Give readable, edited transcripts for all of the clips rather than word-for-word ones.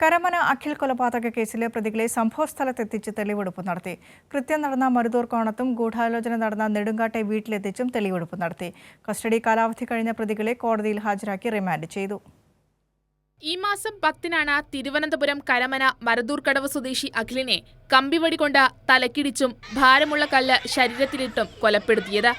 കരമന അഖിൽ കൊലപാതക കേസിലെ പ്രതികളെ സംഭവസ്ഥലത്തെത്തിച്ച് തെളിവെടുപ്പ് നടത്തി. കൃത്യം നടന്ന മരുതൂർ കോണത്തും ഗൂഢാലോചന നടന്ന നെടുങ്കാട്ടെ വീട്ടിലെത്തിച്ചും തെളിവെടുപ്പ് നടത്തി. കസ്റ്റഡി കാലാവധി കഴിഞ്ഞ പ്രതികളെ കോടതിയിൽ ഹാജരാക്കി റിമാൻഡ് ചെയ്തു. ഈ മാസം 10-നാണ് തിരുവനന്തപുരം കരമന മരുതൂർക്കടവ് സ്വദേശി അഖിലിനെ കമ്പിവടി കൊണ്ട് തലക്കിടിച്ചും ഭാരമുള്ള കല്ല് ശരീരത്തിലിട്ടും കൊലപ്പെടുത്തിയത്.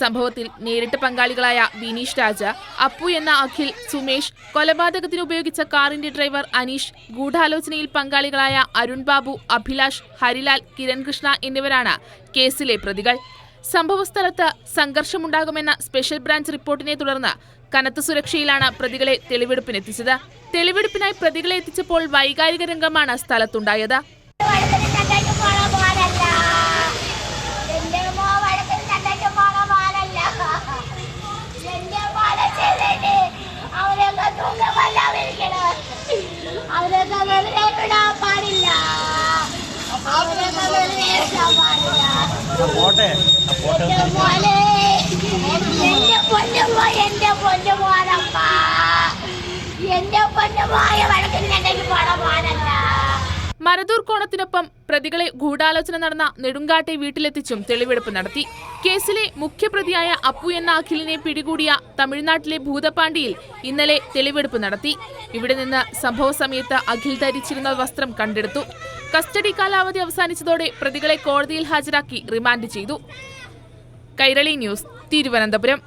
സംഭവത്തിൽ നേരിട്ട് പങ്കാളികളായ വിനീഷ് രാജ, അപ്പു എന്ന അഖിൽ, സുമേഷ്, കൊലപാതകത്തിന് ഉപയോഗിച്ച കാറിന്റെ ഡ്രൈവർ അനീഷ്, ഗൂഢാലോചനയിൽ പങ്കാളികളായ അരുൺ ബാബു, അഭിലാഷ്, ഹരിലാൽ, കിരൺ കൃഷ്ണ എന്നിവരാണ് കേസിലെ പ്രതികൾ. സംഭവസ്ഥലത്ത് സംഘർഷമുണ്ടാകുമെന്ന സ്പെഷ്യൽ ബ്രാഞ്ച് റിപ്പോർട്ടിനെ തുടർന്ന് കനത്ത സുരക്ഷയിലാണ് പ്രതികളെ തെളിവെടുപ്പിനെത്തിച്ചത്. തെളിവെടുപ്പിനായി പ്രതികളെ എത്തിച്ചപ്പോൾ വൈകാരിക രംഗമാണ് സ്ഥലത്തുണ്ടായത്. മരുതൂർ കോണത്തിനൊപ്പം പ്രതികളെ ഗൂഢാലോചന നടന്ന നെടുങ്കാട്ടെ വീട്ടിലെത്തിച്ചും തെളിവെടുപ്പ് നടത്തി. കേസിലെ മുഖ്യപ്രതിയായ അപ്പു എന്ന അഖിലിനെ പിടികൂടിയ തമിഴ്നാട്ടിലെ ഭൂതപ്പാണ്ടിയിൽ ഇന്നലെ തെളിവെടുപ്പ് നടത്തി. ഇവിടെ നിന്ന് സംഭവ സമയത്ത് അഖിൽ ധരിച്ചിരുന്ന വസ്ത്രം കണ്ടെടുത്തു. കസ്റ്റഡി കാലാവധി അവസാനിച്ചതോടെ പ്രതികളെ കോടതിയിൽ ഹാജരാക്കി റിമാൻഡ് ചെയ്തു. കൈരളി ന്യൂസ്, തിരുവനന്തപുരം.